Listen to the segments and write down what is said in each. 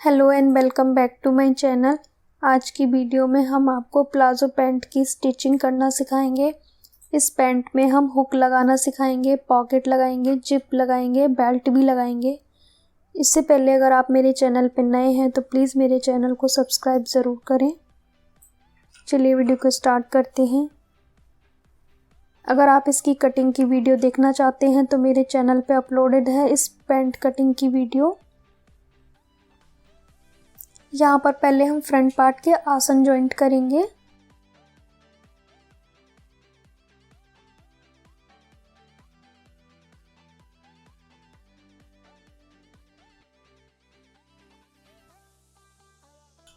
Hello and welcome back to my channel. आज की video में हम आपको प्लाजो पैंट की स्टिचिंग करना सिखाएंगे। इस पैंट में हम हुक लगाना सिखाएंगे, पॉकेट लगाएंगे, जिप लगाएंगे, बेल्ट भी लगाएंगे। इससे पहले अगर आप मेरे चैनल पर नए हैं तो प्लीज़ मेरे चैनल को सब्सक्राइब ज़रूर करें। चलिए वीडियो को स्टार्ट करते हैं। अगर आप इसकी कटिंग की वीडियो देखना चाहते हैं तो मेरे चैनल पे अपलोडेड है इस पैंट कटिंग की वीडियो। यहाँ पर पहले हम फ्रंट पार्ट के आसन जॉइंट करेंगे।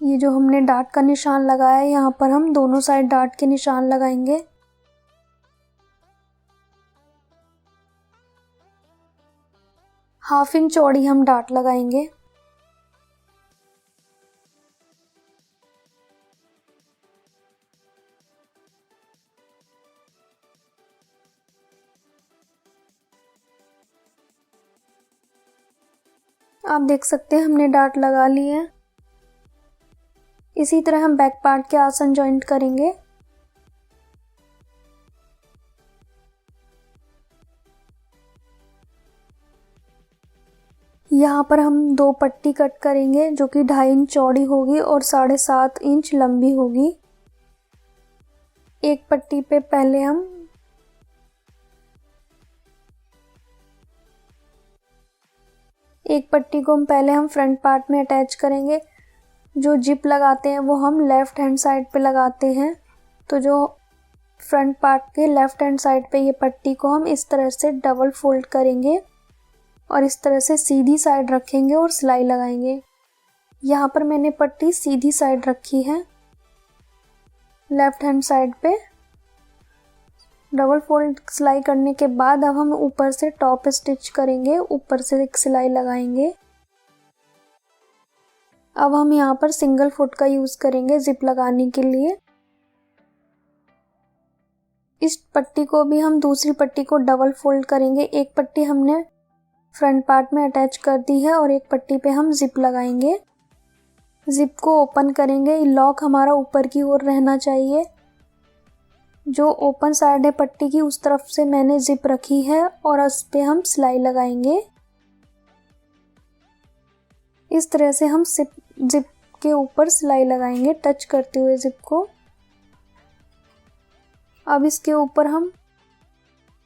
ये जो हमने डार्ट का निशान लगाया है, यहाँ पर हम दोनों साइड डार्ट के निशान लगाएंगे। हाफ इंच चौड़ी हम डार्ट लगाएंगे। आप देख सकते हैं हमने डार्ट लगा ली है। इसी तरह हम बैक पार्ट के आसन जॉइंट करेंगे। यहाँ पर हम दो पट्टी कट करेंगे जो कि 2.5 इंच चौड़ी होगी और 7.5 इंच लंबी होगी। एक पट्टी पे पहले हम फ्रंट पार्ट में अटैच करेंगे। जो जिप लगाते हैं वो हम लेफ्ट हैंड साइड पे लगाते हैं। तो जो फ्रंट पार्ट के लेफ्ट हैंड साइड पे ये पट्टी को हम इस तरह से डबल फोल्ड करेंगे और इस तरह से सीधी साइड रखेंगे और सिलाई लगाएंगे। यहाँ पर मैंने पट्टी सीधी साइड रखी है। लेफ्ट हैंड साइड पे डबल फोल्ड सिलाई करने के बाद अब हम ऊपर से टॉप स्टिच करेंगे, ऊपर से एक सिलाई लगाएंगे। अब हम यहाँ पर सिंगल फुट का यूज करेंगे जिप लगाने के लिए। इस पट्टी को भी हम दूसरी पट्टी को डबल फोल्ड करेंगे। एक पट्टी हमने फ्रंट पार्ट में अटैच कर दी है और एक पट्टी पे हम जिप लगाएंगे। जिप को ओपन करेंगे। लॉक हमारा ऊपर की ओर रहना चाहिए। जो ओपन साइड है पट्टी की उस तरफ से मैंने जिप रखी है और उस पे हम सिलाई लगाएंगे। इस तरह से हम जिप के ऊपर सिलाई लगाएंगे टच करते हुए जिप को। अब इसके ऊपर हम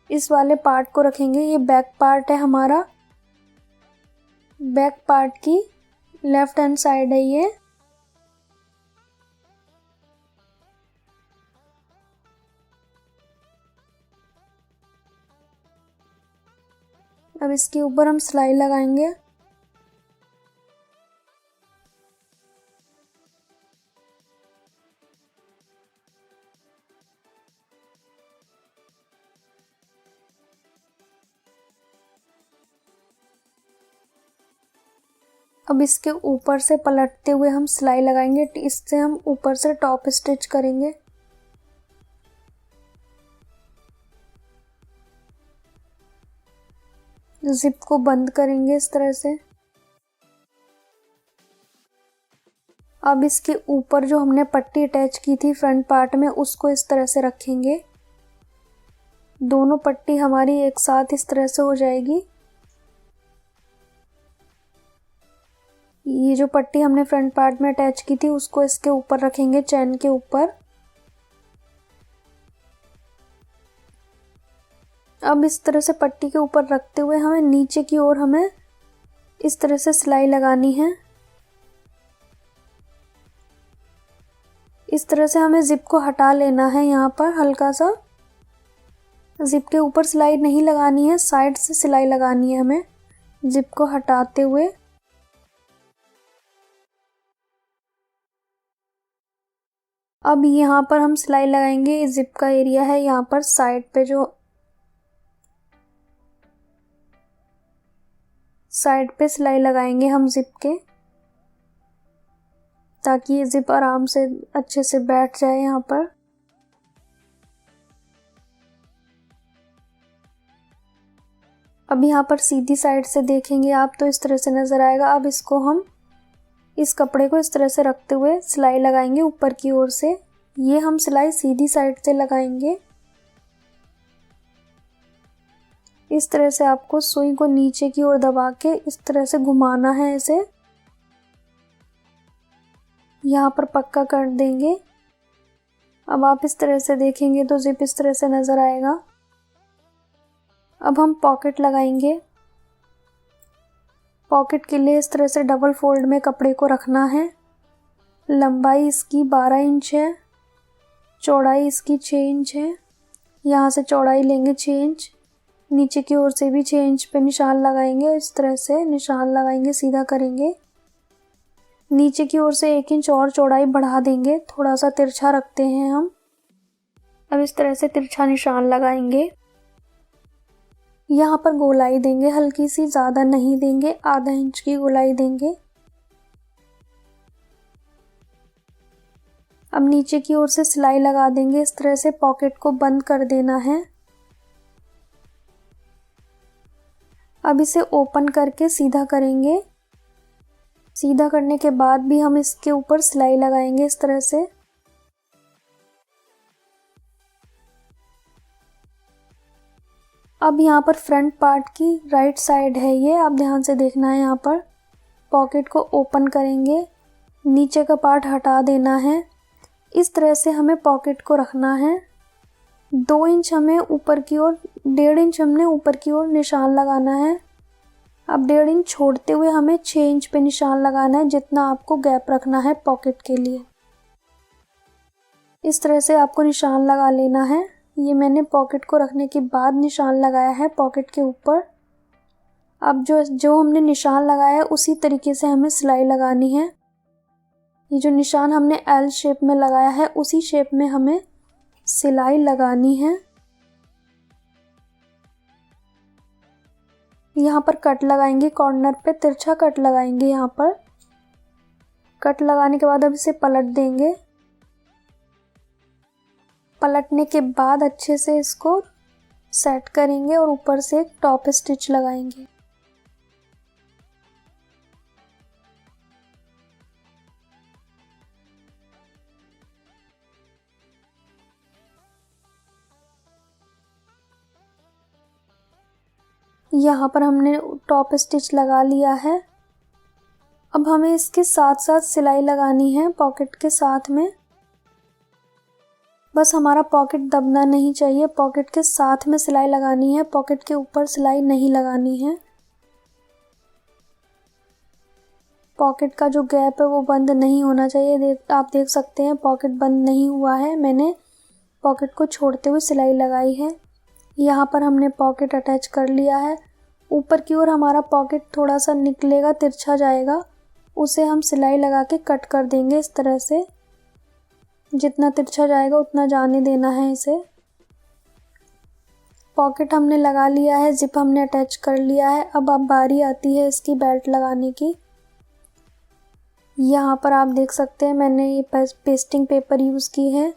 इस वाले पार्ट को रखेंगे। ये बैक पार्ट है हमारा। बैक पार्ट की लेफ्ट हैंड साइड है ये। अब इसके ऊपर हम सिलाई लगाएंगे। अब इसके ऊपर से पलटते हुए हम सिलाई लगाएंगे। इससे हम ऊपर से टॉप स्टिच करेंगे। जिप को बंद करेंगे इस तरह से। अब इसके ऊपर जो हमने पट्टी अटैच की थी फ्रंट पार्ट में उसको इस तरह से रखेंगे। दोनों पट्टी हमारी एक साथ इस तरह से हो जाएगी। ये जो पट्टी हमने फ्रंट पार्ट में अटैच की थी उसको इसके ऊपर रखेंगे, चैन के ऊपर। अब इस तरह से पट्टी के ऊपर रखते हुए हमें नीचे की ओर हमें इस तरह से सिलाई लगानी है। इस तरह से हमें जिप को हटा लेना है। यहाँ पर हल्का सा जिप के ऊपर सिलाई नहीं लगानी है, साइड से सिलाई लगानी है हमें जिप को हटाते हुए। अब यहाँ पर हम सिलाई लगाएंगे। जिप का एरिया है यहाँ पर साइड पे, जो साइड पे सिलाई लगाएंगे हम जिप के, ताकि ये जिप आराम से अच्छे से बैठ जाए यहाँ पर। अब यहाँ पर सीधी साइड से देखेंगे आप तो इस तरह से नजर आएगा। अब इसको हम इस कपड़े को इस तरह से रखते हुए सिलाई लगाएंगे ऊपर की ओर से। ये हम सिलाई सीधी साइड से लगाएंगे। इस तरह से आपको सुई को नीचे की ओर दबा के इस तरह से घुमाना है इसे। यहाँ पर पक्का कर देंगे। अब आप इस तरह से देखेंगे तो जिप इस तरह से नज़र आएगा। अब हम पॉकेट लगाएंगे। पॉकेट के लिए इस तरह से डबल फोल्ड में कपड़े को रखना है। लंबाई इसकी 12 इंच है, चौड़ाई इसकी 6 इंच है। यहाँ से चौड़ाई लेंगे 6 इंच, नीचे की ओर से भी 6 इंच पे निशान लगाएंगे। इस तरह से निशान लगाएंगे, सीधा करेंगे। नीचे की ओर से 1 इंच और चौड़ाई बढ़ा देंगे, थोड़ा सा तिरछा रखते हैं हम। अब इस तरह से तिरछा निशान लगाएंगे। यहाँ पर गोलाई देंगे हल्की सी, ज़्यादा नहीं देंगे, आधा इंच की गोलाई देंगे। अब नीचे की ओर से सिलाई लगा देंगे। इस तरह से पॉकेट को बंद कर देना है। अब इसे ओपन करके सीधा करेंगे। सीधा करने के बाद भी हम इसके ऊपर सिलाई लगाएंगे इस तरह से। अब यहाँ पर फ्रंट पार्ट की राइट साइड है ये, आप ध्यान से देखना है। यहाँ पर पॉकेट को ओपन करेंगे, नीचे का पार्ट हटा देना है। इस तरह से हमें पॉकेट को रखना है। 2 इंच हमें ऊपर की ओर, 1.5 इंच हमने ऊपर की ओर निशान लगाना है। अब 1.5 इंच छोड़ते हुए हमें 6 इंच पे निशान लगाना है, जितना आपको गैप रखना है पॉकेट के लिए। इस तरह से आपको निशान लगा लेना है। ये मैंने पॉकेट को रखने के बाद निशान लगाया है पॉकेट के ऊपर। अब जो हमने निशान लगाया है उसी तरीके से हमें सिलाई लगानी है। ये जो निशान हमने एल शेप में लगाया है उसी शेप में हमें सिलाई लगानी है। यहाँ पर कट लगाएंगे, कॉर्नर पे तिरछा कट लगाएंगे। यहाँ पर कट लगाने के बाद अब इसे पलट देंगे। पलटने के बाद अच्छे से इसको सेट करेंगे और ऊपर से एक टॉप स्टिच लगाएंगे। यहाँ पर हमने टॉप स्टिच लगा लिया है। अब हमें इसके साथ साथ सिलाई लगानी है पॉकेट के साथ में। बस हमारा पॉकेट दबना नहीं चाहिए, पॉकेट के साथ में सिलाई लगानी है, पॉकेट के ऊपर सिलाई नहीं लगानी है। पॉकेट का जो गैप है वो बंद नहीं होना चाहिए। आप देख सकते हैं पॉकेट बंद नहीं हुआ है। मैंने पॉकेट को छोड़ते हुए सिलाई लगाई है। यहाँ पर हमने पॉकेट अटैच कर लिया है। ऊपर की ओर हमारा पॉकेट थोड़ा सा निकलेगा, तिरछा जाएगा, उसे हम सिलाई लगा के कट कर देंगे इस तरह से। जितना तिरछा जाएगा उतना जाने देना है इसे। पॉकेट हमने लगा लिया है, जिप हमने अटैच कर लिया है। अब बारी आती है इसकी बेल्ट लगाने की। यहाँ पर आप देख सकते हैं मैंने ये पेस्टिंग पेपर यूज़ की है।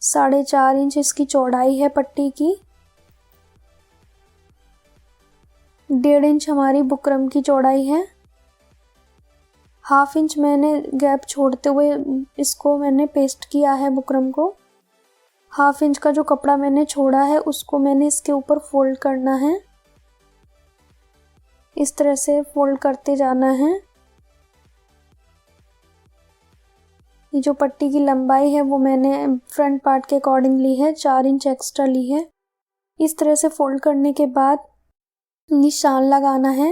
4.5 इंच इसकी चौड़ाई है पट्टी की। 1.5 इंच हमारी बुकरम की चौड़ाई है। 1/2 इंच मैंने गैप छोड़ते हुए इसको मैंने पेस्ट किया है बुकरम को। 1/2 इंच का जो कपड़ा मैंने छोड़ा है उसको मैंने इसके ऊपर फोल्ड करना है। इस तरह से फोल्ड करते जाना है। ये जो पट्टी की लंबाई है वो मैंने फ्रंट पार्ट के अकॉर्डिंग ली है, 4 इंच एक्स्ट्रा ली है। इस तरह से फोल्ड करने के बाद निशान लगाना है।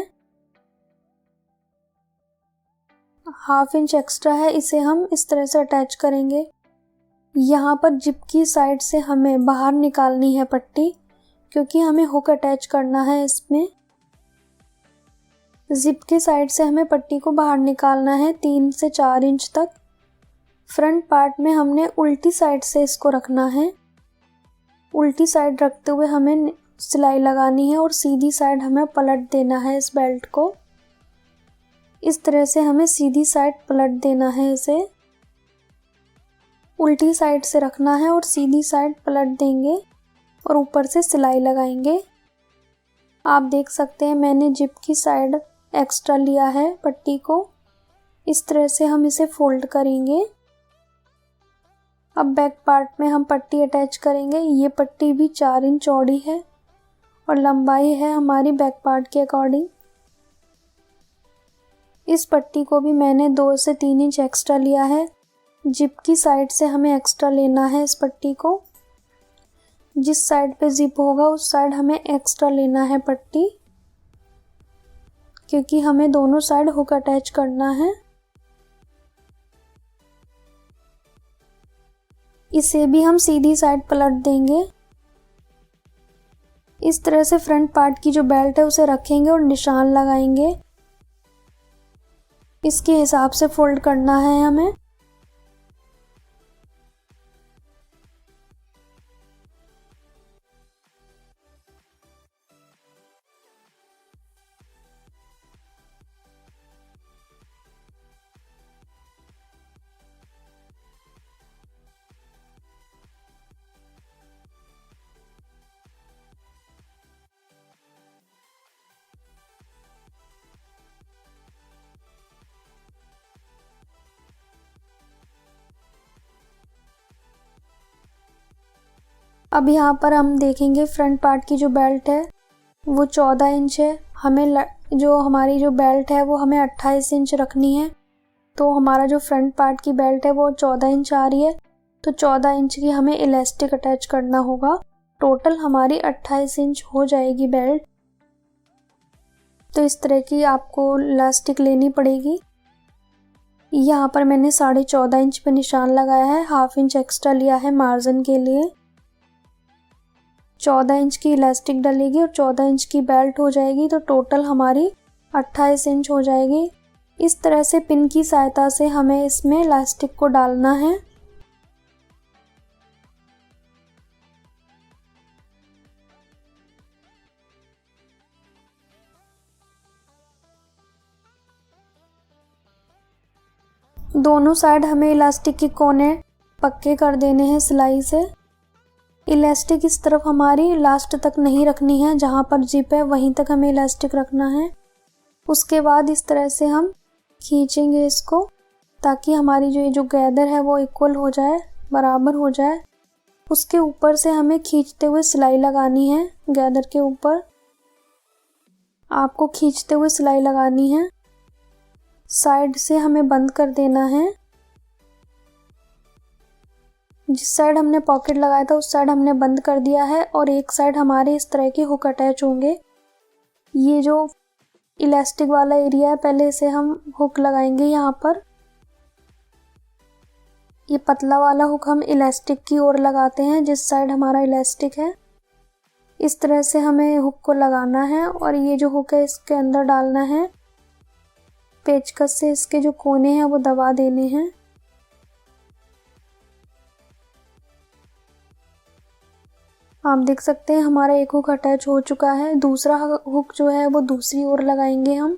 1/2 इंच एक्स्ट्रा है, इसे हम इस तरह से अटैच करेंगे। यहाँ पर जिप की साइड से हमें बाहर निकालनी है पट्टी, क्योंकि हमें हुक अटैच करना है इसमें। जिप के साइड से हमें पट्टी को बाहर निकालना है 3 से 4 इंच तक। फ्रंट पार्ट में हमने उल्टी साइड से इसको रखना है। उल्टी साइड रखते हुए हमें सिलाई लगानी है और सीधी साइड हमें पलट देना है इस बेल्ट को। इस तरह से हमें सीधी साइड पलट देना है इसे। उल्टी साइड से रखना है और सीधी साइड पलट देंगे और ऊपर से सिलाई लगाएंगे। आप देख सकते हैं मैंने जिप की साइड एक्स्ट्रा लिया है पट्टी को। इस तरह से हम इसे फोल्ड करेंगे। अब बैक पार्ट में हम पट्टी अटैच करेंगे। ये पट्टी भी 4 इंच चौड़ी है और लंबाई है हमारी बैक पार्ट के अकॉर्डिंग। इस पट्टी को भी मैंने 2 से 3 इंच एक्स्ट्रा लिया है। जिप की साइड से हमें एक्स्ट्रा लेना है इस पट्टी को। जिस साइड पे जिप होगा उस साइड हमें एक्स्ट्रा लेना है पट्टी, क्योंकि हमें दोनों साइड हुक अटैच करना है। इसे भी हम सीधी साइड पलट देंगे। इस तरह से फ्रंट पार्ट की जो बेल्ट है उसे रखेंगे और निशान लगाएंगे। इसके हिसाब से फोल्ड करना है हमें। अब यहाँ पर हम देखेंगे फ्रंट पार्ट की जो बेल्ट है वो 14 इंच है। हमें जो हमारी जो बेल्ट है वो हमें 28 इंच रखनी है। तो हमारा जो फ्रंट पार्ट की बेल्ट है वो 14 इंच आ रही है, तो 14 इंच की हमें इलास्टिक अटैच करना होगा। टोटल हमारी 28 इंच हो जाएगी बेल्ट। तो इस तरह की आपको इलास्टिक लेनी पड़ेगी। यहाँ पर मैंने 14.5 इंच पे निशान लगाया है, हाफ इंच एक्स्ट्रा लिया है मार्जिन के लिए। 14 इंच की इलास्टिक डलेगी और 14 इंच की बेल्ट हो जाएगी, तो टोटल हमारी 28 इंच हो जाएगी। इस तरह से पिन की सहायता से हमें इसमें इलास्टिक को डालना है। दोनों साइड हमें इलास्टिक के कोने पक्के कर देने हैं सिलाई से। इलास्टिक इस तरफ हमारी लास्ट तक नहीं रखनी है, जहाँ पर जिप है वहीं तक हमें इलास्टिक रखना है। उसके बाद इस तरह से हम खींचेंगे इसको, ताकि हमारी जो ये जो गैदर है वो इक्वल हो जाए, बराबर हो जाए। उसके ऊपर से हमें खींचते हुए सिलाई लगानी है। गैदर के ऊपर आपको खींचते हुए सिलाई लगानी है। साइड से हमें बंद कर देना है। जिस साइड हमने पॉकेट लगाया था उस साइड हमने बंद कर दिया है और एक साइड हमारे इस तरह के हुक अटैच होंगे। ये जो इलास्टिक वाला एरिया है पहले इसे हम हुक लगाएंगे। यहाँ पर ये पतला वाला हुक हम इलास्टिक की ओर लगाते हैं, जिस साइड हमारा इलास्टिक है। इस तरह से हमें हुक को लगाना है और ये जो हुक है इसके अंदर डालना है। पेचकस से इसके जो कोने हैं वो दबा देने हैं। आप देख सकते हैं हमारा एक हुक अटैच हो चुका है। दूसरा हुक जो है वो दूसरी ओर लगाएंगे हम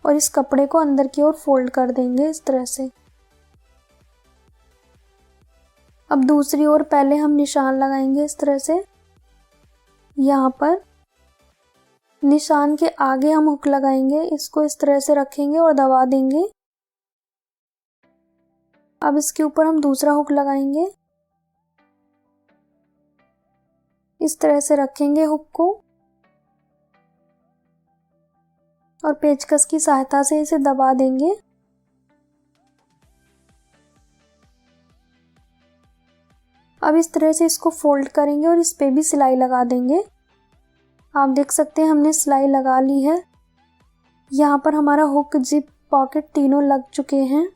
और इस कपड़े को अंदर की ओर फोल्ड कर देंगे इस तरह से। अब दूसरी ओर पहले हम निशान लगाएंगे इस तरह से। यहाँ पर निशान के आगे हम हुक लगाएंगे, इसको इस तरह से रखेंगे और दबा देंगे। अब इसके ऊपर हम दूसरा हुक लगाएंगे, इस तरह से रखेंगे हुक को और पेचकस की सहायता से इसे दबा देंगे। अब इस तरह से इसको फोल्ड करेंगे और इस पे भी सिलाई लगा देंगे। आप देख सकते हैं हमने सिलाई लगा ली है। यहाँ पर हमारा हुक, जिप, पॉकेट तीनों लग चुके हैं।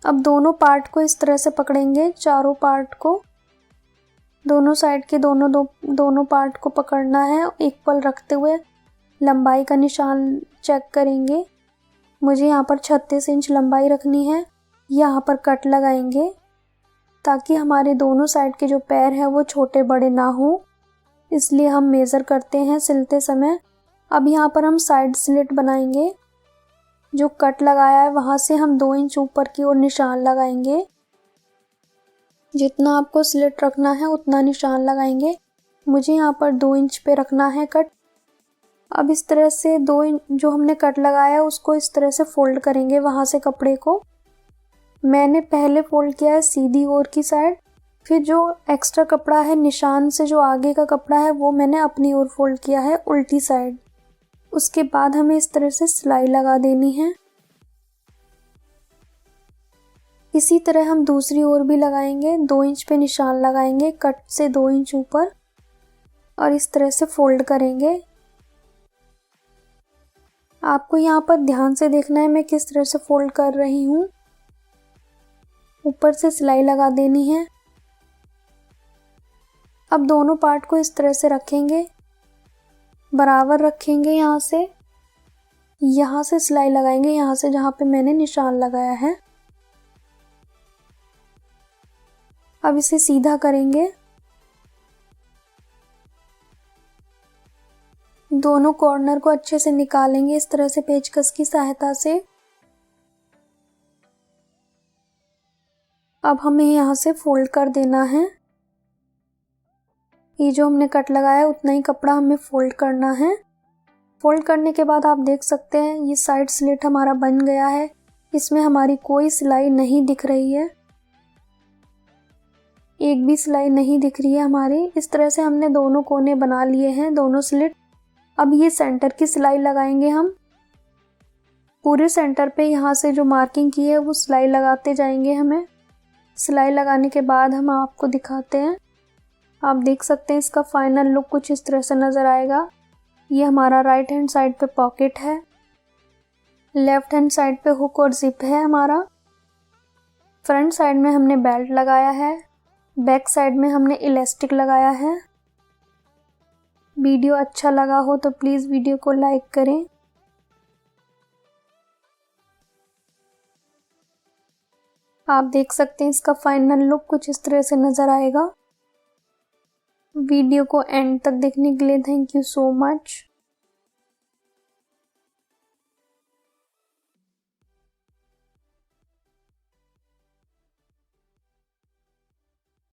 अब दोनों पार्ट को इस तरह से पकड़ेंगे, चारों पार्ट को, दोनों साइड के दोनों पार्ट को पकड़ना है। इक्वल रखते हुए लंबाई का निशान चेक करेंगे। मुझे यहाँ पर 36 इंच लंबाई रखनी है। यहाँ पर कट लगाएंगे ताकि हमारे दोनों साइड के जो पैर हैं वो छोटे बड़े ना हो, इसलिए हम मेज़र करते हैं सिलते समय। अब यहाँ पर हम साइड स्लिट बनाएंगे। जो कट लगाया है वहाँ से हम 2 इंच ऊपर की ओर निशान लगाएंगे। जितना आपको स्लिट रखना है उतना निशान लगाएंगे। मुझे यहाँ पर 2 इंच पे रखना है कट। अब इस तरह से जो हमने कट लगाया है उसको इस तरह से फोल्ड करेंगे वहाँ से कपड़े को। मैंने पहले फोल्ड किया है सीधी ओर की साइड, फिर जो एक्स्ट्रा कपड़ा है निशान से जो आगे का कपड़ा है वो मैंने अपनी ओर फोल्ड किया है उल्टी साइड। उसके बाद हमें इस तरह से सिलाई लगा देनी है। इसी तरह हम दूसरी ओर भी लगाएंगे। 2 इंच पे निशान लगाएंगे कट से 2 इंच ऊपर और इस तरह से फोल्ड करेंगे। आपको यहाँ पर ध्यान से देखना है मैं किस तरह से फोल्ड कर रही हूँ। ऊपर से सिलाई लगा देनी है। अब दोनों पार्ट को इस तरह से रखेंगे, बराबर रखेंगे। यहाँ से सिलाई लगाएंगे, यहाँ से जहाँ पे मैंने निशान लगाया है। अब इसे सीधा करेंगे। दोनों कॉर्नर को अच्छे से निकालेंगे इस तरह से पेचकस की सहायता से। अब हमें यहाँ से फोल्ड कर देना है। ये जो हमने कट लगाया उतना ही कपड़ा हमें फोल्ड करना है। फोल्ड करने के बाद आप देख सकते हैं ये साइड स्लिट हमारा बन गया है। इसमें हमारी कोई सिलाई नहीं दिख रही है, एक भी सिलाई नहीं दिख रही है हमारी। इस तरह से हमने दोनों कोने बना लिए हैं, दोनों स्लिट। अब ये सेंटर की सिलाई लगाएंगे हम। पूरे सेंटर पे यहाँ से जो मार्किंग की है वो सिलाई लगाते जाएंगे हमें। सिलाई लगाने के बाद हम आपको दिखाते हैं। आप देख सकते हैं इसका फाइनल लुक कुछ इस तरह से नज़र आएगा। ये हमारा राइट हैंड साइड पे पॉकेट है, लेफ्ट हैंड साइड पे हुक और जिप है हमारा। फ्रंट साइड में हमने बेल्ट लगाया है, बैक साइड में हमने इलास्टिक लगाया है। वीडियो अच्छा लगा हो तो प्लीज़ वीडियो को लाइक करें। आप देख सकते हैं इसका फाइनल लुक कुछ इस तरह से नज़र आएगा। वीडियो को एंड तक देखने के लिए थैंक यू सो मच।